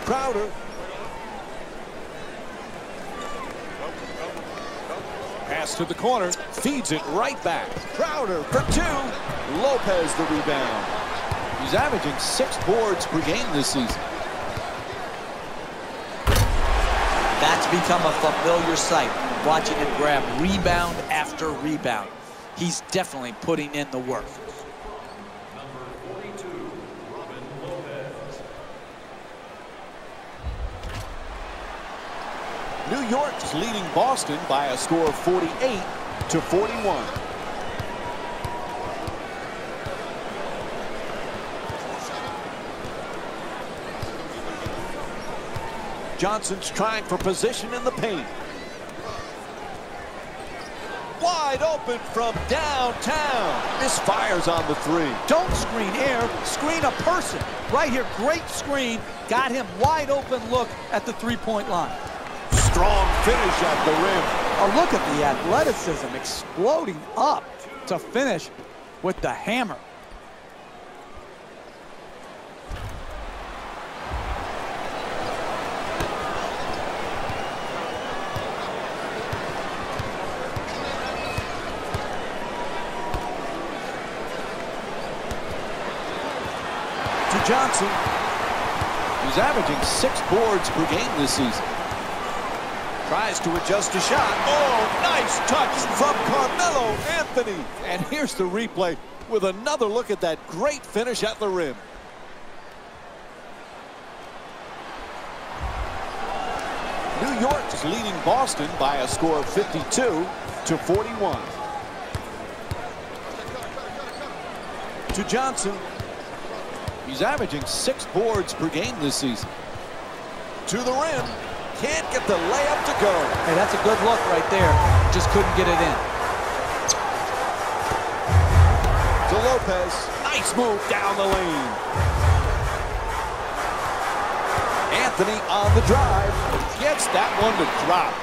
Crowder. Pass to the corner, feeds it right back. Crowder for two. Lopez the rebound. He's averaging 6 boards per game this season. That's become a familiar sight, watching him grab rebound after rebound. He's definitely putting in the work. New York's leading Boston by a score of 48-41. Johnson's trying for position in the paint. Wide open from downtown. Misfires on the three. Don't screen air, screen a person. Right here, great screen. Got him wide open look at the three-point line. Strong finish at the rim. Oh, look at the athleticism exploding up to finish with the hammer. To Johnson. He's averaging 6 boards per game this season. Tries to adjust a shot. Oh, nice touch from Carmelo Anthony. And here's the replay with another look at that great finish at the rim. New York is leading Boston by a score of 52-41. To Johnson. He's averaging 6 boards per game this season. To the rim. Can't get the layup to go. Hey, that's a good look right there. Just couldn't get it in. To Lopez. Nice move down the lane. Anthony on the drive. Gets that one to drop.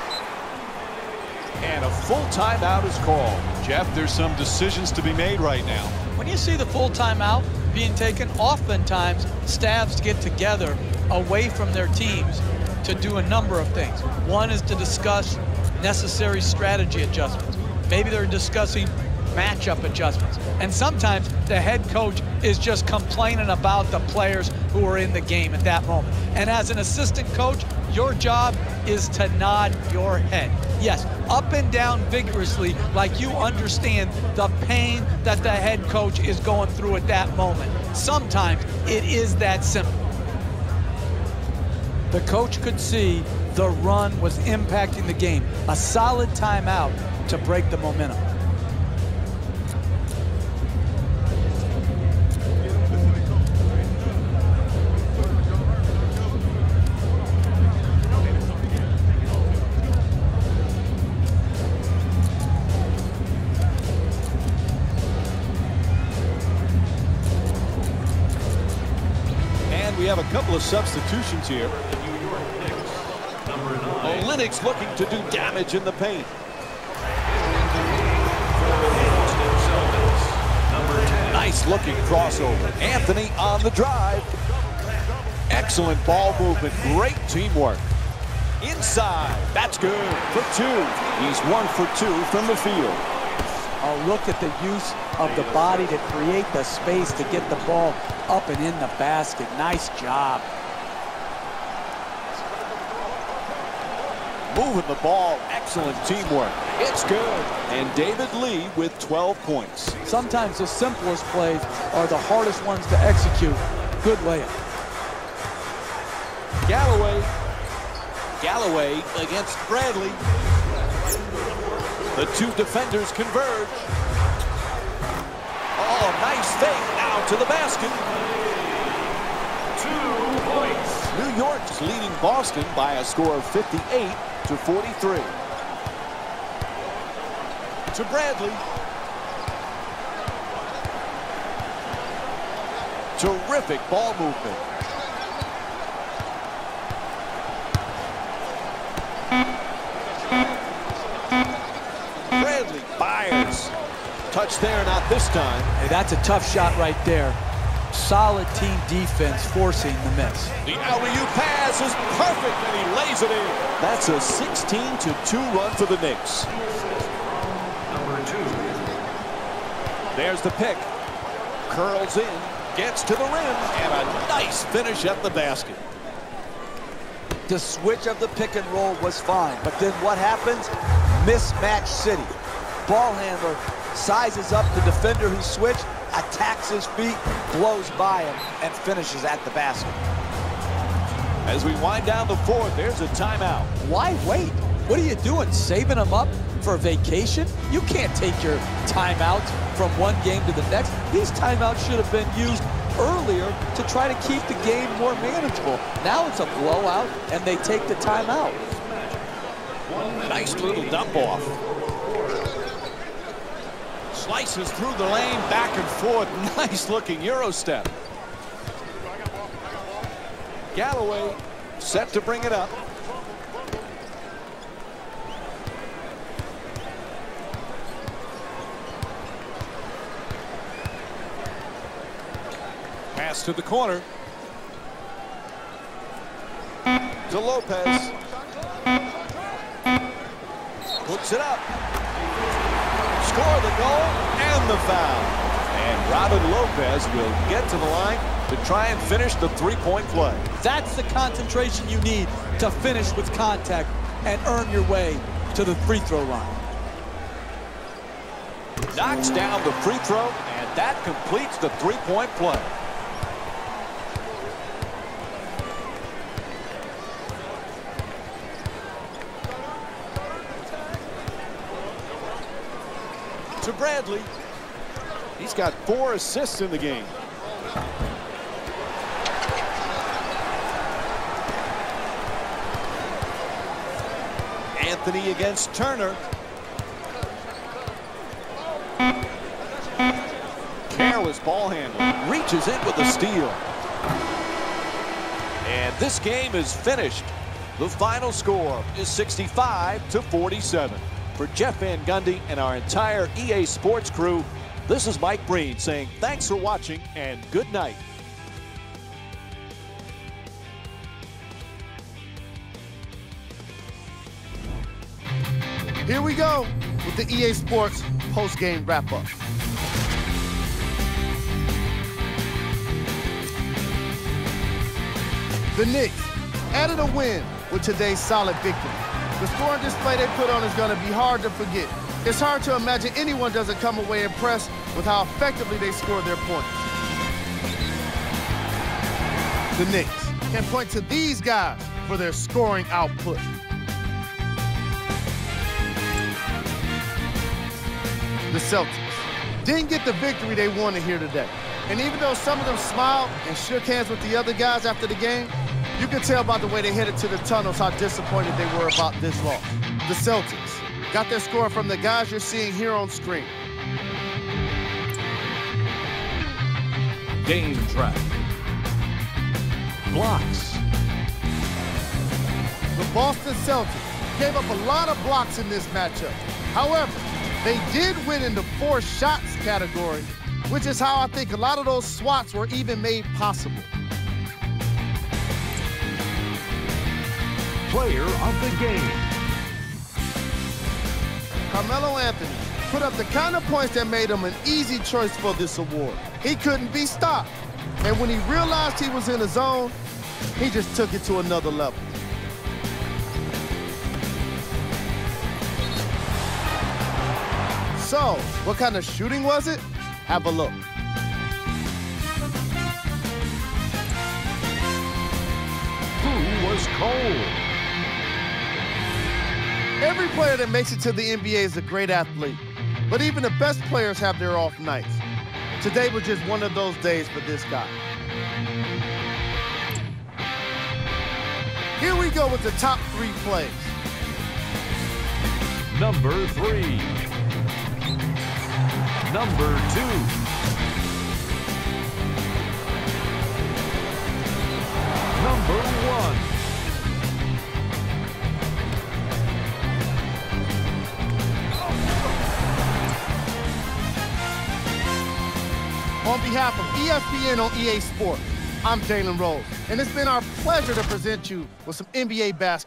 And a full timeout is called. Jeff, there's some decisions to be made right now. When you see the full timeout being taken, oftentimes staffs get together away from their teams to do a number of things. One is to discuss necessary strategy adjustments. Maybe they're discussing matchup adjustments. And sometimes the head coach is just complaining about the players who are in the game at that moment. And as an assistant coach, your job is to nod your head. Yes, up and down vigorously, like you understand the pain that the head coach is going through at that moment. Sometimes it is that simple. The coach could see the run was impacting the game. A solid timeout to break the momentum. And we have a couple of substitutions here. Knicks looking to do damage in the paint. Nice looking crossover. Anthony on the drive. Excellent ball movement. Great teamwork. Inside. That's good for 2. He's 1 for 2 from the field. Oh, look at the use of the body to create the space to get the ball up and in the basket. Nice job. Moving the ball, excellent teamwork. It's good. And David Lee with 12 points. Sometimes the simplest plays are the hardest ones to execute. Good layup. Galloway against Bradley. The 2 defenders converge. Oh, nice fake now to the basket. 2 points. New York is leading Boston by a score of 58-43. To Bradley. Terrific ball movement. Bradley fires. Touch there, not this time. Hey, that's a tough shot right there. Solid team defense forcing the miss. The alley-oop pass is perfect, and he lays it in. That's a 16-2 run for the Knicks. Number 2. There's the pick. Curls in, gets to the rim, and a nice finish at the basket. The switch of the pick and roll was fine, but then what happens? Mismatch city. Ball handler sizes up the defender who switched, attacks his feet, blows by him, and finishes at the basket. As we wind down the fourth, there's a timeout. Why wait? What are you doing, saving them up for vacation? You can't take your timeouts from one game to the next. These timeouts should have been used earlier to try to keep the game more manageable. Now it's a blowout, and they take the timeout. Nice little dump off. Slices through the lane, back and forth. Nice looking Euro step. Galloway set to bring it up. Pass to the corner. To Lopez. Puts it up. Score the goal and the foul. And Robin Lopez will get to the line to try and finish the three-point play. That's the concentration you need to finish with contact and earn your way to the free throw line. Knocks down the free throw, and that completes the three-point play. To Bradley. He's got 4 assists in the game. Anthony against Turner. Careless ball handling. Reaches in with a steal. And this game is finished. The final score is 65-47. For Jeff Van Gundy and our entire EA Sports crew, this is Mike Breen saying thanks for watching and good night. Here we go with the EA Sports post-game wrap-up. The Knicks added a win with today's solid victory. The scoring display they put on is going to be hard to forget. It's hard to imagine anyone doesn't come away impressed with how effectively they scored their points. The Knicks can point to these guys for their scoring output. The Celtics didn't get the victory they wanted here today. And even though some of them smiled and shook hands with the other guys after the game, you can tell by the way they headed to the tunnels how disappointed they were about this loss. The Celtics got their score from the guys you're seeing here on screen. Game track. Blocks. The Boston Celtics gave up a lot of blocks in this matchup. However, they did win in the 4 shots category, which is how I think a lot of those swats were even made possible. Player of the game. Carmelo Anthony put up the kind of points that made him an easy choice for this award. He couldn't be stopped. And when he realized he was in the zone, he just took it to another level. So, what kind of shooting was it? Have a look. Who was cold? Every player that makes it to the NBA is a great athlete, but even the best players have their off nights. Today was just one of those days for this guy. Here we go with the top 3 plays. Number 3. Number 2. Number 1. On behalf behalf of ESPN on EA Sports, I'm Jalen Rose, and it's been our pleasure to present you with some NBA basketball.